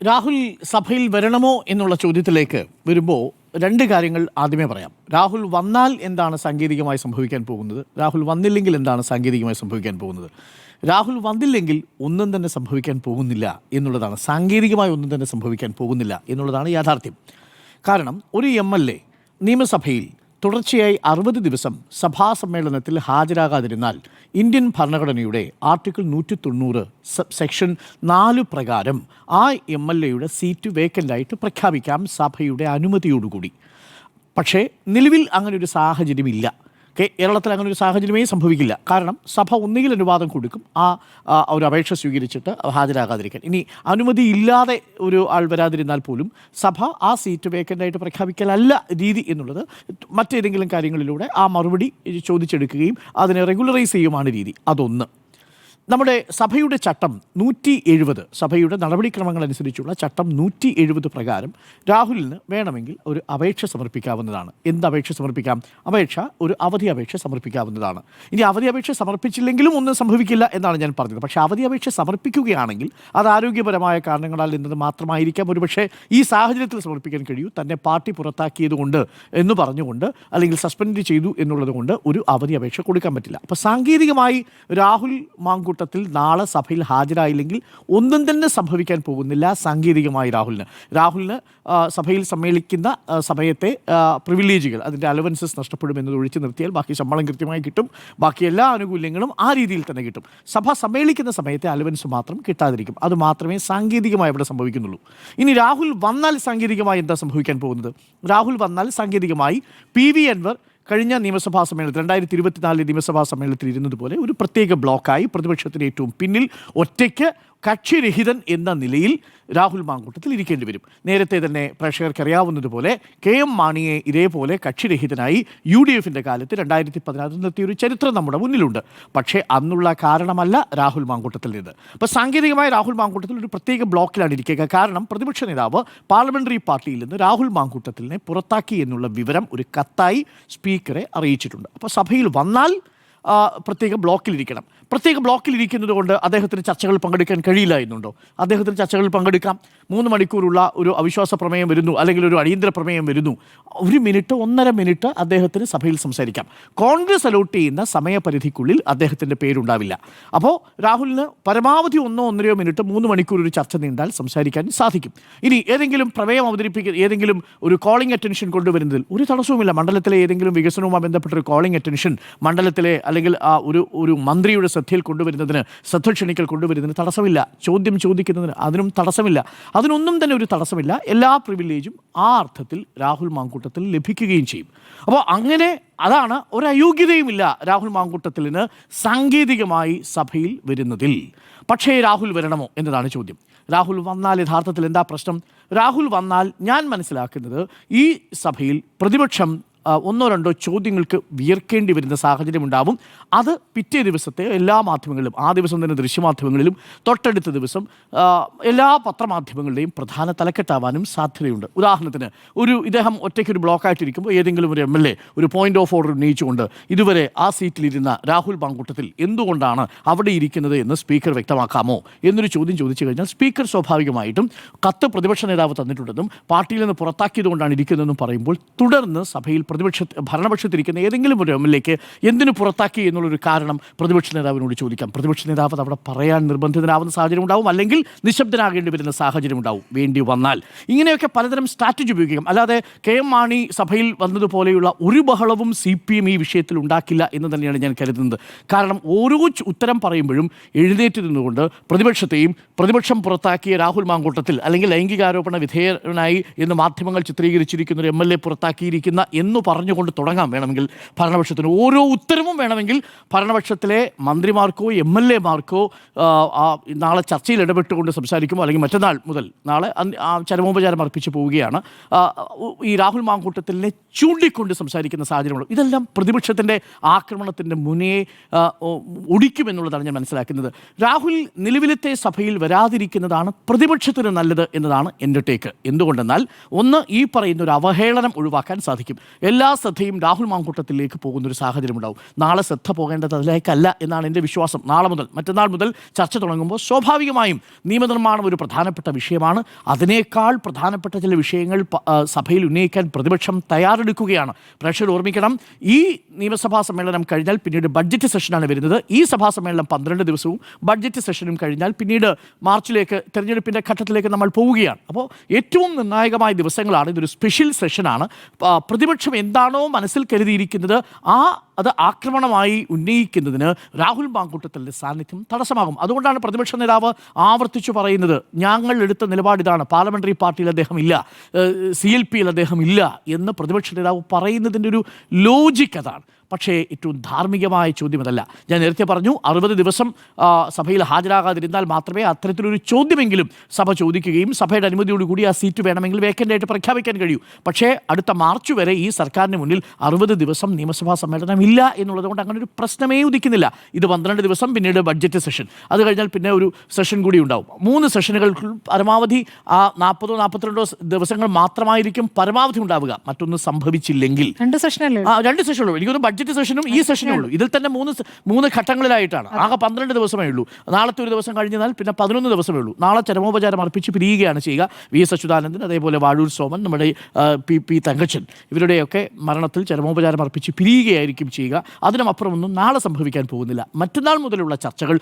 രാഹുൽ സഭയിൽ വരണമോ എന്നുള്ള ചോദ്യത്തിലേക്ക് വരുമ്പോൾ രണ്ട് കാര്യങ്ങൾ ആദ്യമേ പറയാം. രാഹുൽ വന്നാൽ എന്താണ് സാങ്കേതികമായി സംഭവിക്കാൻ പോകുന്നത്, രാഹുൽ വന്നില്ലെങ്കിൽ എന്താണ് സാങ്കേതികമായി സംഭവിക്കാൻ പോകുന്നത്. രാഹുൽ വന്നില്ലെങ്കിൽ ഒന്നും തന്നെ സംഭവിക്കാൻ പോകുന്നില്ല എന്നുള്ളതാണ്, സാങ്കേതികമായി ഒന്നും തന്നെ സംഭവിക്കാൻ പോകുന്നില്ല എന്നുള്ളതാണ് യാഥാർത്ഥ്യം. കാരണം ഒരു MLA നിയമസഭയിൽ തുടർച്ചയായി 60 ദിവസം സഭാ സമ്മേളനത്തിൽ ഹാജരാകാതിരുന്നാൽ ഇന്ത്യൻ ഭരണഘടനയുടെ ആർട്ടിക്കിൾ 190 സെക്ഷൻ 4 പ്രകാരം ആ MLAയുടെ സീറ്റ് വേക്കൻ്റായിട്ട് പ്രഖ്യാപിക്കാം സഭയുടെ അനുമതിയോടുകൂടി. പക്ഷേ നിലവിൽ അങ്ങനൊരു സാഹചര്യമില്ല. കേരളത്തിൽ അങ്ങനെ ഒരു സാഹചര്യമേ സംഭവിക്കില്ല. കാരണം സഭ ഒന്നുകിൽ അനുവാദം കൊടുക്കും ഒരു അപേക്ഷ സ്വീകരിച്ചിട്ട് ഹാജരാകാതിരിക്കാൻ. ഇനി അനുമതി ഇല്ലാതെ ഒരു ആൾ വരാതിരുന്നാൽ പോലും സഭ ആ സീറ്റ് വേക്കൻ്റായിട്ട് പ്രഖ്യാപിക്കലല്ല രീതി എന്നുള്ളത് മറ്റേതെങ്കിലും കാര്യങ്ങളിലൂടെ ആ മറുപടി ചോദിച്ചെടുക്കുകയും അതിനെ റെഗുലറൈസ് ചെയ്യുമാണ് രീതി. അതൊന്ന്. നമ്മുടെ സഭയുടെ ചട്ടം 170, സഭയുടെ നടപടിക്രമങ്ങൾ അനുസരിച്ചുള്ള ചട്ടം 170 പ്രകാരം രാഹുലിന് വേണമെങ്കിൽ ഒരു അപേക്ഷ സമർപ്പിക്കാവുന്നതാണ്. എന്ത് അപേക്ഷ സമർപ്പിക്കാം? ഒരു അവധി അപേക്ഷ സമർപ്പിക്കാവുന്നതാണ്. ഇനി അവധി അപേക്ഷ സമർപ്പിച്ചില്ലെങ്കിലും ഒന്നും സംഭവിക്കില്ല എന്നാണ് ഞാൻ പറഞ്ഞത്. പക്ഷേ അവധി അപേക്ഷ സമർപ്പിക്കുകയാണെങ്കിൽ അത് ആരോഗ്യപരമായ കാരണങ്ങളാൽ എന്നത് മാത്രമായിരിക്കാം ഒരുപക്ഷെ ഈ സാഹചര്യത്തിൽ സമർപ്പിക്കാൻ കഴിയൂ. തന്നെ പാർട്ടി പുറത്താക്കിയതുകൊണ്ട് എന്ന് പറഞ്ഞുകൊണ്ട് അല്ലെങ്കിൽ സസ്പെൻഡ് ചെയ്തു എന്നുള്ളത് കൊണ്ട് ഒരു അവധി അപേക്ഷ കൊടുക്കാൻ പറ്റില്ല. അപ്പോൾ സാങ്കേതികമായി രാഹുൽ മാങ്കൂട്ടത്തിൽ നാളെ സഭയിൽ ഹാജരായില്ലെങ്കിൽ ഒന്നും തന്നെ സംഭവിക്കാൻ പോകുന്നില്ല സാങ്കേതികമായി രാഹുലിന് സഭയിൽ സമ്മേളിക്കുന്ന സമയത്തെ പ്രിവിലേജുകൾ, അതിൻ്റെ അലവൻസസ് നഷ്ടപ്പെടുമെന്നത് ഒഴിച്ചു നിർത്തിയാൽ ബാക്കി ശമ്പളം കൃത്യമായി കിട്ടും, ബാക്കി എല്ലാ ആനുകൂല്യങ്ങളും ആ രീതിയിൽ തന്നെ കിട്ടും. സഭ സമ്മേളിക്കുന്ന സമയത്തെ അലവൻസ് മാത്രം കിട്ടാതിരിക്കും. അത് മാത്രമേ സാങ്കേതികമായി ഇവിടെ സംഭവിക്കുന്നുള്ളൂ. ഇനി രാഹുൽ വന്നാൽ സാങ്കേതികമായി എന്താ സംഭവിക്കാൻ പോകുന്നത്? രാഹുൽ വന്നാൽ സാങ്കേതികമായി PV അൻവർ കഴിഞ്ഞ നിയമസഭാ സമ്മേളനത്തിൽ 2024 നിയമസഭാ സമ്മേളനത്തിൽ ഇരുന്നതുപോലെ ഒരു പ്രത്യേക ബ്ലോക്കായി പ്രതിപക്ഷത്തിന് ഏറ്റവും പിന്നിൽ ഒറ്റയ്ക്ക് കക്ഷിരഹിതൻ എന്ന നിലയിൽ രാഹുൽ മാങ്കൂട്ടത്തിൽ ഇരിക്കേണ്ടി വരും. നേരത്തെ തന്നെ പ്രേക്ഷകർക്ക് അറിയാവുന്നതുപോലെ KM മാണിയെ ഇതേപോലെ കക്ഷിരഹിതനായി UDFിൻ്റെ കാലത്ത് 2016 നിർത്തിയൊരു ചരിത്രം നമ്മുടെ മുന്നിലുണ്ട്. പക്ഷേ അന്നുള്ള കാരണമല്ല രാഹുൽ മാങ്കൂട്ടത്തിൽ നിന്ന്. അപ്പോൾ സാങ്കേതികമായി രാഹുൽ മാങ്കൂട്ടത്തിൽ ഒരു പ്രത്യേക ബ്ലോക്കിലാണ് ഇരിക്കുക. കാരണം പ്രതിപക്ഷ നേതാവ് പാർലമെൻ്ററി പാർട്ടിയിൽ നിന്ന് രാഹുൽ മാങ്കൂട്ടത്തിലിനെ പുറത്താക്കി എന്നുള്ള വിവരം ഒരു കത്തായി സ്പീക്കറെ അറിയിച്ചിട്ടുണ്ട്. അപ്പോൾ സഭയിൽ വന്നാൽ പ്രത്യേക ബ്ലോക്കിലിരിക്കണം. പ്രത്യേക ബ്ലോക്കിലിരിക്കുന്നത് കൊണ്ട് അദ്ദേഹത്തിന് ചർച്ചകളിൽ പങ്കെടുക്കാൻ കഴിയില്ല എന്നുണ്ടോ? അദ്ദേഹത്തിന് ചർച്ചകളിൽ പങ്കെടുക്കാം. 3 മണിക്കൂറുള്ള ഒരു അവിശ്വാസ പ്രമേയം വരുന്നു, അല്ലെങ്കിൽ ഒരു അടിയന്തര പ്രമേയം വരുന്നു, 1 മിനിറ്റ് 1.5 മിനിറ്റ് അദ്ദേഹത്തിന് സഭയിൽ സംസാരിക്കാം. കോൺഗ്രസ് അലോട്ട് ചെയ്യുന്ന സമയപരിധിക്കുള്ളിൽ അദ്ദേഹത്തിൻ്റെ പേരുണ്ടാവില്ല. അപ്പോൾ രാഹുലിന് പരമാവധി 1-1.5 മിനിറ്റ് 3 മണിക്കൂർ ഒരു ചർച്ച നീണ്ടാൽ സംസാരിക്കാൻ സാധിക്കും. ഇനി ഏതെങ്കിലും പ്രമേയം ഏതെങ്കിലും ഒരു കോളിംഗ് അറ്റൻഷൻ കൊണ്ടുവരുന്നതിൽ ഒരു തടസ്സവുമില്ല. മണ്ഡലത്തിലെ ഏതെങ്കിലും വികസനവുമായി ബന്ധപ്പെട്ട ഒരു കോളിംഗ് അറ്റൻഷൻ മണ്ഡലത്തിലെ അല്ലെങ്കിൽ ഒരു മന്ത്രിയുടെ ശ്രദ്ധയിൽ കൊണ്ടുവരുന്നതിന്, ശ്രദ്ധ ക്ഷണിക്കൽ കൊണ്ടുവരുന്നതിന് തടസ്സമില്ല. ചോദ്യം ചോദിക്കുന്നതിന് അതിനും തടസ്സമില്ല. അതിനൊന്നും തന്നെ ഒരു തടസ്സമില്ല. എല്ലാ പ്രിവിലേജും ആ അർത്ഥത്തിൽ രാഹുൽ മാങ്കൂട്ടത്തിൽ ലഭിക്കുകയും ചെയ്യും. അപ്പോൾ അങ്ങനെ അതാണ്, ഒരു അയോഗ്യതയുമില്ല രാഹുൽ മാങ്കൂട്ടത്തിലിന് സാങ്കേതികമായി സഭയിൽ വരുന്നതിൽ. പക്ഷേ രാഹുൽ വരണമോ എന്നതാണ് ചോദ്യം. രാഹുൽ വന്നാൽ യഥാർത്ഥത്തിൽ എന്താ പ്രശ്നം? രാഹുൽ വന്നാൽ ഞാൻ മനസ്സിലാക്കുന്നത് ഈ സഭയിൽ പ്രതിപക്ഷം 1-2 ചോദ്യങ്ങൾക്ക് വിയർക്കേണ്ടി വരുന്ന സാഹചര്യമുണ്ടാവും. അത് പിറ്റേ ദിവസത്തെ എല്ലാ മാധ്യമങ്ങളിലും, ആ ദിവസം തന്നെ ദൃശ്യമാധ്യമങ്ങളിലും, തൊട്ടടുത്ത ദിവസം എല്ലാ പത്രമാധ്യമങ്ങളുടെയും പ്രധാന തലക്കെട്ടാവാനും സാധ്യതയുണ്ട്. ഉദാഹരണത്തിന് ഇദ്ദേഹം ഒറ്റയ്ക്കൊരു ബ്ലോക്കായിട്ടിരിക്കുമ്പോൾ ഏതെങ്കിലും ഒരു MLA ഒരു പോയിന്റ് ഓഫ് ഓർഡർ ഉന്നയിച്ചുകൊണ്ട് ഇതുവരെ ആ സീറ്റിലിരുന്ന രാഹുൽ മാങ്കൂട്ടത്തിൽ എന്തുകൊണ്ടാണ് അവിടെ ഇരിക്കുന്നത് എന്ന് സ്പീക്കർ വ്യക്തമാക്കാമോ എന്നൊരു ചോദ്യം ചോദിച്ചു കഴിഞ്ഞാൽ സ്പീക്കർ സ്വാഭാവികമായിട്ടും കത്ത് പ്രതിപക്ഷ നേതാവ് തന്നിട്ടുണ്ടെന്നും പാർട്ടിയിൽ നിന്ന് പുറത്താക്കിയതുകൊണ്ടാണ് ഇരിക്കുന്നതെന്നും പറയുമ്പോൾ തുടർന്ന് സഭയിൽ ഭരണപക്ഷത്തിരിക്കുന്ന ഏതെങ്കിലും ഒരു MLAക്ക് എന്തിനു പുറത്താക്കി എന്നുള്ളൊരു കാരണം പ്രതിപക്ഷ നേതാവിനോട് ചോദിക്കാം. പ്രതിപക്ഷ നേതാവ് അത് അവിടെ പറയാൻ നിർബന്ധിതനാവുന്ന സാഹചര്യം ഉണ്ടാവും, അല്ലെങ്കിൽ നിശബ്ദനാകേണ്ടി വരുന്ന സാഹചര്യം ഉണ്ടാവും വേണ്ടി വന്നാൽ. ഇങ്ങനെയൊക്കെ പലതരം സ്ട്രാറ്റജി ഉപയോഗിക്കാം. അല്ലാതെ KM മാണി സഭയിൽ വന്നതുപോലെയുള്ള ഒരു ബഹളവും CPM ഈ വിഷയത്തിൽ ഉണ്ടാക്കില്ല എന്ന് തന്നെയാണ് ഞാൻ കരുതുന്നത്. കാരണം ഓരോ ഉത്തരം പറയുമ്പോഴും എഴുന്നേറ്റ് നിന്നുകൊണ്ട് പ്രതിപക്ഷം പുറത്താക്കിയ രാഹുൽ മാങ്കൂട്ടത്തിൽ, അല്ലെങ്കിൽ ലൈംഗികാരോപണ വിധേയനായി എന്ന് മാധ്യമങ്ങൾ ചിത്രീകരിച്ചിരിക്കുന്ന ഒരു MLA പുറത്താക്കിയിരിക്കുന്ന എന്ന് പറഞ്ഞുകൊണ്ട് തുടങ്ങാം വേണമെങ്കിൽ ഭരണപക്ഷത്തിന്. ഓരോ ഉത്തരവും വേണമെങ്കിൽ ഭരണപക്ഷത്തിലെ മന്ത്രിമാർക്കോ MLAമാർക്കോ നാളെ ചർച്ചയിൽ ഇടപെട്ടുകൊണ്ട് സംസാരിക്കുമോ, അല്ലെങ്കിൽ മറ്റന്നാൾ മുതൽ നാളെ ചരമോപചാരം അർപ്പിച്ച് പോവുകയാണ്, ഈ രാഹുൽ മാങ്കൂട്ടത്തിനെ ചൂണ്ടിക്കൊണ്ട് സംസാരിക്കുന്ന സാഹചര്യമുള്ളൂ. ഇതെല്ലാം പ്രതിപക്ഷത്തിൻ്റെ ആക്രമണത്തിൻ്റെ മുനയെ ഒടിക്കുമെന്നുള്ളതാണ് ഞാൻ മനസ്സിലാക്കുന്നത്. രാഹുൽ നിലവിലത്തെ സഭയിൽ വരാതിരിക്കുന്നതാണ് പ്രതിപക്ഷത്തിന് നല്ലത് എന്നതാണ് എൻ്റെ ടേക്ക്. എന്തുകൊണ്ടെന്നാൽ, ഒന്ന്, ഈ പറയുന്ന ഒരു അവഹേളനം ഒഴിവാക്കാൻ സാധിക്കും. എല്ലാ ശ്രദ്ധയും രാഹുൽ മാങ്കൂട്ടത്തിലേക്ക് പോകുന്നൊരു സാഹചര്യം ഉണ്ടാവും. നാളെ ശ്രദ്ധ പോകേണ്ടത് അതിലേക്കല്ല എന്നാണ് എൻ്റെ വിശ്വാസം. നാളെ മുതൽ മറ്റന്നാൾ മുതൽ ചർച്ച തുടങ്ങുമ്പോൾ സ്വാഭാവികമായും നിയമനിർമ്മാണം ഒരു പ്രധാനപ്പെട്ട വിഷയമാണ്. അതിനേക്കാൾ പ്രധാനപ്പെട്ട ചില വിഷയങ്ങൾ സഭയിൽ ഉന്നയിക്കാൻ പ്രതിപക്ഷം തയ്യാറെടുക്കുകയാണ്. പ്രേക്ഷകർ ഓർമ്മിക്കണം, ഈ നിയമസഭാ സമ്മേളനം കഴിഞ്ഞാൽ പിന്നീട് ബഡ്ജറ്റ് സെഷനാണ് വരുന്നത്. ഈ സഭാ സമ്മേളനം 12 ദിവസവും ബഡ്ജറ്റ് സെഷനും കഴിഞ്ഞാൽ പിന്നീട് മാർച്ചിലേക്ക്, തെരഞ്ഞെടുപ്പിൻ്റെ ഘട്ടത്തിലേക്ക് നമ്മൾ പോവുകയാണ്. അപ്പോൾ ഏറ്റവും നിർണായകമായ ദിവസങ്ങളാണ്. ഇതൊരു സ്പെഷ്യൽ സെഷനാണ്. പ്രതിപക്ഷം എന്താണോ മനസ്സിൽ കരുതിയിരിക്കുന്നത് അത് ആക്രമണമായി ഉന്നയിക്കുന്നതിന് രാഹുൽ മാങ്കൂട്ടത്തിൻ്റെ സാന്നിധ്യം തടസ്സമാകും. അതുകൊണ്ടാണ് പ്രതിപക്ഷ നേതാവ് ആവർത്തിച്ചു പറയുന്നത്, ഞങ്ങൾ എടുത്ത നിലപാട് ഇതാണ്, പാർലമെൻ്ററി പാർട്ടിയിൽ അദ്ദേഹം ഇല്ല, CLPയിൽ അദ്ദേഹം ഇല്ല എന്ന് പ്രതിപക്ഷ നേതാവ് പറയുന്നതിൻ്റെ ഒരു ലോജിക്ക് അതാണ്. പക്ഷേ ഏറ്റവും ധാർമ്മികമായ ചോദ്യം അതല്ല. ഞാൻ നേരത്തെ പറഞ്ഞു, 60 ദിവസം സഭയിൽ ഹാജരാകാതിരുന്നാൽ മാത്രമേ അത്തരത്തിലൊരു ചോദ്യമെങ്കിലും സഭ ചോദിക്കുകയും സഭയുടെ അനുമതിയോടുകൂടി ആ സീറ്റ് വേണമെങ്കിൽ വേക്കൻ്റായിട്ട് പ്രഖ്യാപിക്കാൻ കഴിയൂ. പക്ഷേ അടുത്ത മാർച്ച് വരെ ഈ സർക്കാരിന് മുന്നിൽ 60 ദിവസം നിയമസഭാ സമ്മേളനം ഇല്ല എന്നുള്ളത് കൊണ്ട് അങ്ങനെ ഒരു പ്രശ്നമേ ഉദിക്കുന്നില്ല. ഇത് 12 ദിവസം, പിന്നീട് ബഡ്ജറ്റ് സെഷൻ, അത് കഴിഞ്ഞാൽ പിന്നെ ഒരു സെഷൻ കൂടി ഉണ്ടാവും. 3 സെഷനുകൾക്ക് പരമാവധി 40-42 ദിവസങ്ങൾ മാത്രമായിരിക്കും പരമാവധി ഉണ്ടാവുക. മറ്റൊന്നും സംഭവിച്ചില്ലെങ്കിൽ 2 സെഷനുള്ളൂ. എനിക്കൊന്ന് ബഡ്ജറ്റ് സെഷനും ഈ സെഷനും ഉള്ളൂ. ഇതിൽ തന്നെ 3 ഘട്ടങ്ങളിലായിട്ടാണ്. ആകെ 12 ദിവസമേ ഉള്ളൂ. നാളത്തെ ഒരു ദിവസം കഴിഞ്ഞാൽ പിന്നെ 11 ദിവസമേ ഉള്ളൂ. നാളെ ചരമോപചാരം അർപ്പിച്ച് പിരിയുകയാണ് ചെയ്യുക. VS അച്യുതാനന്ദൻ, അതേപോലെ വാഴൂർ സോമൻ, നമ്മുടെ പി തങ്കച്ചൻ, ഇവരുടെയൊക്കെ മരണത്തിൽ ചരമോപചാരം അർപ്പിച്ച് പിരിയുകയായിരിക്കും ചെയ്യുക. അതിനുമപ്പുറമൊന്നും നാളെ സംഭവിക്കാൻ പോകുന്നില്ല. മറ്റന്നാൾ മുതലുള്ള ചർച്ചകൾ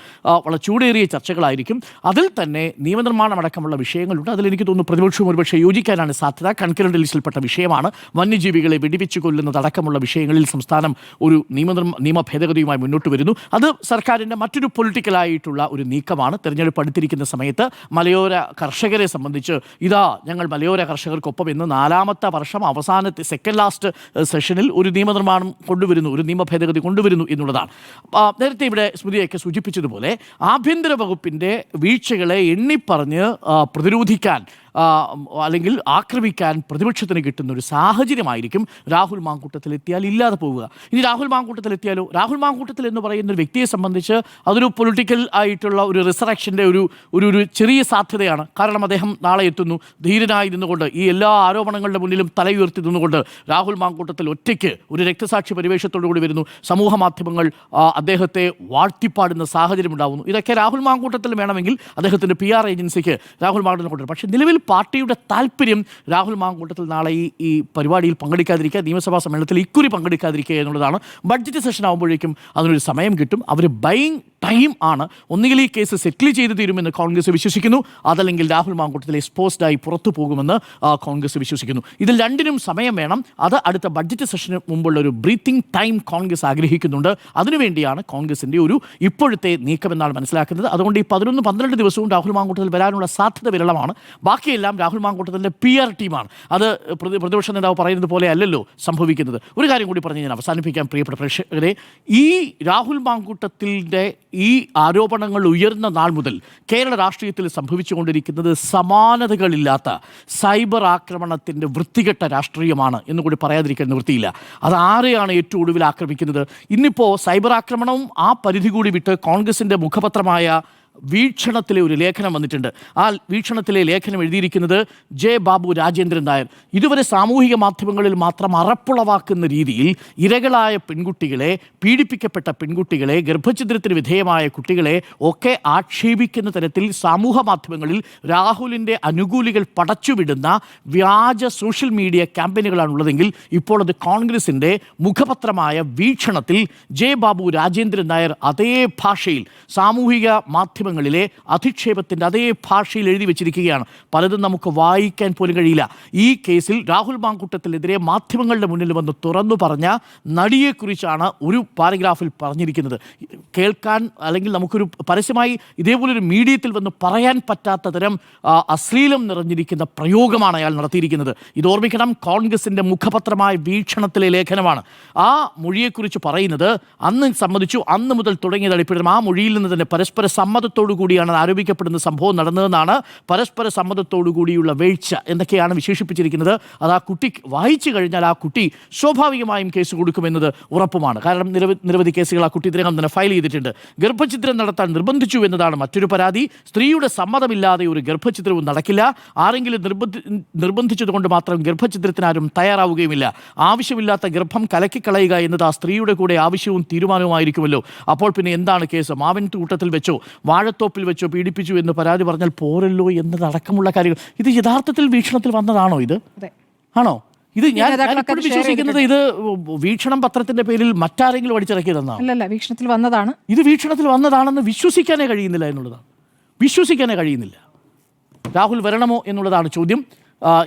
വളരെ ചൂടേറിയ ചർച്ചകളായിരിക്കും. അതിൽ തന്നെ നിയമനിർമ്മാണം അടക്കമുള്ള വിഷയങ്ങളുണ്ട്. അതിലെനിക്ക് തോന്നുന്നു പ്രതിപക്ഷവും ഒരുപക്ഷെ യോജിക്കാനാണ് സാധ്യത. കൺകറന്റ് ലിസ്റ്റിൽപ്പെട്ട വിഷയമാണ്. വന്യജീവികളെ വെടിവെച്ച് കൊല്ലുന്നതടക്കമുള്ള വിഷയങ്ങളിൽ സംസ്ഥാനം ഒരു നിയമ ഭേദഗതിയുമായി മുന്നോട്ട് വരുന്നു. അത് സർക്കാരിൻ്റെ മറ്റൊരു പൊളിറ്റിക്കലായിട്ടുള്ള ഒരു നീക്കമാണ്. തെരഞ്ഞെടുപ്പ് അടുത്തിരിക്കുന്ന സമയത്ത് മലയോര കർഷകരെ സംബന്ധിച്ച് ഞങ്ങൾ മലയോര കർഷകർക്കൊപ്പം എന്ന് 4ാമത്തെ വർഷം അവസാനത്തെ സെക്കൻഡ് ലാസ്റ്റ് സെഷനിൽ ഒരു നിയമനിർമ്മാണം കൊണ്ടുവരുന്നു, ഒരു നിയമ ഭേദഗതി കൊണ്ടുവരുന്നു എന്നുള്ളതാണ്. നേരത്തെ ഇവിടെ സ്മൃതിയൊക്കെ സൂചിപ്പിച്ചതുപോലെ ആഭ്യന്തര വകുപ്പിൻ്റെ വീഴ്ചകളെ എണ്ണിപ്പറഞ്ഞ് പ്രതിരോധിക്കാൻ അല്ലെങ്കിൽ ആക്രമിക്കാൻ പ്രതിപക്ഷത്തിന് കിട്ടുന്ന ഒരു സാഹചര്യമായിരിക്കും രാഹുൽ മാങ്കൂട്ടത്തിലെത്തിയാൽ ഇല്ലാതെ പോവുക. ഇനി രാഹുൽ മാങ്കൂട്ടത്തിലെത്തിയാലോ? രാഹുൽ മാങ്കൂട്ടത്തിൽ എന്ന് പറയുന്ന ഒരു വ്യക്തിയെ സംബന്ധിച്ച് അതൊരു പൊളിറ്റിക്കൽ ആയിട്ടുള്ള ഒരു റിസറക്ഷൻ്റെ ഒരു ചെറിയ സാധ്യതയാണ്. കാരണം അദ്ദേഹം നാളെ എത്തുന്നു, ധീരനായി നിന്നുകൊണ്ട് ഈ എല്ലാ ആരോപണങ്ങളുടെ മുന്നിലും തലയുയർത്തി നിന്നുകൊണ്ട് രാഹുൽ മാങ്കൂട്ടത്തിൽ ഒറ്റയ്ക്ക് ഒരു രക്തസാക്ഷി പരിവേഷത്തോടു കൂടി വരുന്നു. സമൂഹ മാധ്യമങ്ങൾ അദ്ദേഹത്തെ വാഴ്ത്തിപ്പാടുന്ന സാഹചര്യം ഉണ്ടാകുന്നു. ഇതൊക്കെ രാഹുൽ മാങ്കൂട്ടത്തിൽ വേണമെങ്കിൽ അദ്ദേഹത്തിൻ്റെ PR ഏജൻസിക്ക് രാഹുൽ മാങ്കൂട്ടത്തിൽ കൊണ്ടുവരും. പക്ഷേ നിലവിൽ പാർട്ടിയുടെ താല്പര്യം രാഹുൽ മാങ്കൂട്ടത്തിൽ നാളെ ഈ പരിപാടിയിൽ പങ്കെടുക്കാതിരിക്കുക, നിയമസഭാ സമ്മേളനത്തിൽ ഇക്കുറി പങ്കെടുക്കാതിരിക്കുക എന്നുള്ളതാണ്. ബഡ്ജറ്റ് സെഷൻ ആകുമ്പോഴേക്കും അതിനൊരു സമയം കിട്ടും. അവർ ബൈയിങ് ടൈം ആണ്. ഒന്നുകിൽ ഈ കേസ് സെറ്റിൽ ചെയ്ത് തീരുമെന്ന് കോൺഗ്രസ് വിശ്വസിക്കുന്നു, അതല്ലെങ്കിൽ രാഹുൽ മാങ്കൂട്ടത്തിൽ എക്സ്പോസ്ഡായി പുറത്തു പോകുമെന്ന് കോൺഗ്രസ് വിശ്വസിക്കുന്നു. ഇതിൽ രണ്ടിനും സമയം വേണം. അത് അടുത്ത ബഡ്ജറ്റ് സെഷന് മുമ്പുള്ള ഒരു ബ്രീത്തിങ് ടൈം കോൺഗ്രസ് ആഗ്രഹിക്കുന്നുണ്ട്. അതിനുവേണ്ടിയാണ് കോൺഗ്രസിൻ്റെ ഒരു ഇപ്പോഴത്തെ നീക്കമെന്നാണ് മനസ്സിലാക്കുന്നത്. അതുകൊണ്ട് ഈ 11-12 ദിവസവും രാഹുൽ മാങ്കൂട്ടത്തിൽ വരാനുള്ള സാധ്യത വിരളമാണ്. ബാക്കിയെല്ലാം രാഹുൽ മാങ്കൂട്ടത്തിൻ്റെ PR ടീമാണ്. അത് പ്രതിപക്ഷ നേതാവ് പറയുന്നത് പോലെ അല്ലല്ലോ സംഭവിക്കുന്നത്. ഒരു കാര്യം കൂടി പറഞ്ഞ് ഞാൻ അവസാനിപ്പിക്കാൻ പ്രിയപ്പെട്ട പ്രേക്ഷകരെ, ഈ രാഹുൽ മാങ്കൂട്ടത്തിൻ്റെ ഈ ആരോപണങ്ങൾ ഉയർന്ന നാൾ മുതൽ കേരള രാഷ്ട്രീയത്തിൽ സംഭവിച്ചുകൊണ്ടിരിക്കുന്നത് സമാനതകളില്ലാത്ത സൈബർ ആക്രമണത്തിൻ്റെ വൃത്തികെട്ട രാഷ്ട്രീയമാണ് എന്നുകൂടി പറയാതിരിക്കാൻ നിവൃത്തിയില്ല. അത് ആരെയാണ് ഏറ്റവും ഒടുവിൽ ആക്രമിക്കുന്നത്? ഇന്നിപ്പോൾ സൈബർ ആക്രമണവും ആ പരിധി കൂടി വിട്ട് കോൺഗ്രസിൻ്റെ മുഖപത്രമായ വീക്ഷണത്തിലെ ഒരു ലേഖനം വന്നിട്ടുണ്ട്. ആ വീക്ഷണത്തിലെ ലേഖനം എഴുതിയിരിക്കുന്നത് ബാബു രാജേന്ദ്രൻ നായർ. ഇതുവരെ സാമൂഹിക മാധ്യമങ്ങളിൽ മാത്രം അറപ്പുളവാക്കുന്ന രീതിയിൽ ഇരകളായ പെൺകുട്ടികളെ, പീഡിപ്പിക്കപ്പെട്ട പെൺകുട്ടികളെ, ഗർഭഛിദ്രത്തിന് വിധേയമായ കുട്ടികളെ ഒക്കെ ആക്ഷേപിക്കുന്ന തരത്തിൽ സമൂഹ മാധ്യമങ്ങളിൽ രാഹുലിൻ്റെ അനുകൂലികൾ പടച്ചുവിടുന്ന വ്യാജ സോഷ്യൽ മീഡിയ ക്യാമ്പയിനുകളാണുള്ളതെങ്കിൽ ഇപ്പോൾ അത് കോൺഗ്രസിൻ്റെ മുഖപത്രമായ വീക്ഷണത്തിൽ ബാബു രാജേന്ദ്രൻ നായർ അതേ ഭാഷയിൽ സാമൂഹിക മാധ്യമങ്ങളിലെ അധിക്ഷേപത്തിൻ്റെ അതേ ഭാഷയിൽ എഴുതി വെച്ചിരിക്കുകയാണ്. പലതും നമുക്ക് വായിക്കാൻ പോലും കഴിയില്ല. ഈ കേസിൽ രാഹുൽ മാങ്കൂട്ടത്തിനെതിരെ മാധ്യമങ്ങളുടെ മുന്നിൽ വന്ന് തുറന്നു പറഞ്ഞ നടിയെക്കുറിച്ചാണ് ഒരു പാരഗ്രാഫിൽ പറഞ്ഞിരിക്കുന്നത്. കേൾക്കാൻ അല്ലെങ്കിൽ നമുക്കൊരു പരസ്യമായി ഇതേപോലൊരു മീഡിയത്തിൽ വന്ന് പറയാൻ പറ്റാത്ത തരം അശ്ലീലം നിറഞ്ഞിരിക്കുന്ന പ്രയോഗമാണ് അയാൾ നടത്തിയിരിക്കുന്നത്. ഇത് ഓർമ്മിക്കണം, കോൺഗ്രസിൻ്റെ മുഖപത്രമായ വീക്ഷണത്തിലെ ലേഖനമാണ്. ആ മൊഴിയെക്കുറിച്ച് പറയുന്നത് അന്ന് സമ്മതിച്ചു, അന്ന് മുതൽ തുടങ്ങിയതാണ്. ഇപ്പോഴും ആ മൊഴിയിൽ നിന്ന് തന്നെ പരസ്പര സമ്മതത്തോടെ സമ്മതത്തോടു കൂടിയാണ് ആരോപിക്കപ്പെടുന്ന സംഭവം നടന്നതെന്നാണ്. പരസ്പര സമ്മതത്തോടു കൂടിയുള്ള വീഴ്ച എന്നൊക്കെയാണ് വിശേഷിപ്പിച്ചിരിക്കുന്നത്. അത് ആ കുട്ടി വായിച്ചു കഴിഞ്ഞാൽ ആ കുട്ടി സ്വാഭാവികമായും കേസ് കൊടുക്കുമെന്നത് ഉറപ്പുമാണ്. കാരണം നിരവധി കേസുകൾ ആ കുട്ടി ഇതിനകം തന്നെ ഫയൽ ചെയ്തിട്ടുണ്ട്. ഗർഭഛിദ്രം നടത്താൻ നിർബന്ധിച്ചു എന്നതാണ് മറ്റൊരു പരാതി. സ്ത്രീയുടെ സമ്മതമില്ലാതെ ഒരു ഗർഭഛിദ്രവും നടക്കില്ല. ആരെങ്കിലും നിർബന്ധിച്ചതുകൊണ്ട് മാത്രം ഗർഭഛിദ്രത്തിനാരും തയ്യാറാവുകയുമില്ല. ആവശ്യമില്ലാത്ത ഗർഭം കലക്കിക്കളയുക എന്നത് ആ സ്ത്രീയുടെ കൂടെ ആവശ്യവും തീരുമാനവുമായിരിക്കുമല്ലോ. അപ്പോൾ പിന്നെ എന്താണ് കേസ്? മാവിൻ കൂട്ടത്തിൽ വെച്ചോ വാഴത്തോപ്പിൽ വെച്ചോ പീഡിപ്പിച്ചു എന്ന് പരാതി പറഞ്ഞാൽ പോരല്ലോ എന്നതടക്കമുള്ള കാര്യങ്ങൾ. ഇത് യഥാർത്ഥത്തിൽ വീക്ഷണത്തിൽ വന്നതാണോ? ഇത് ആണോ? ഇത് ഞാൻ വിശ്വസിക്കുന്നത് ഇത് വീക്ഷണം പത്രത്തിന്റെ പേരിൽ മറ്റാരെങ്കിലും അടിച്ചിറക്കിയതെന്നാണ്. വീക്ഷണത്തിൽ വന്നതാണ്. ഇത് വീക്ഷണത്തിൽ വന്നതാണെന്ന് വിശ്വസിക്കാനേ കഴിയുന്നില്ല എന്നുള്ളതാണ്. വിശ്വസിക്കാനേ കഴിയുന്നില്ല. രാഹുൽ വരണമോ എന്നുള്ളതാണ് ചോദ്യം.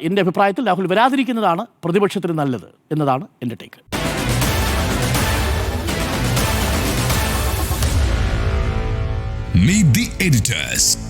എൻ്റെ അഭിപ്രായത്തിൽ രാഹുൽ വരാതിരിക്കുന്നതാണ് പ്രതിപക്ഷത്തിന് നല്ലത് എന്നതാണ് എൻ്റെ ടേക്ക്. Meet the editors.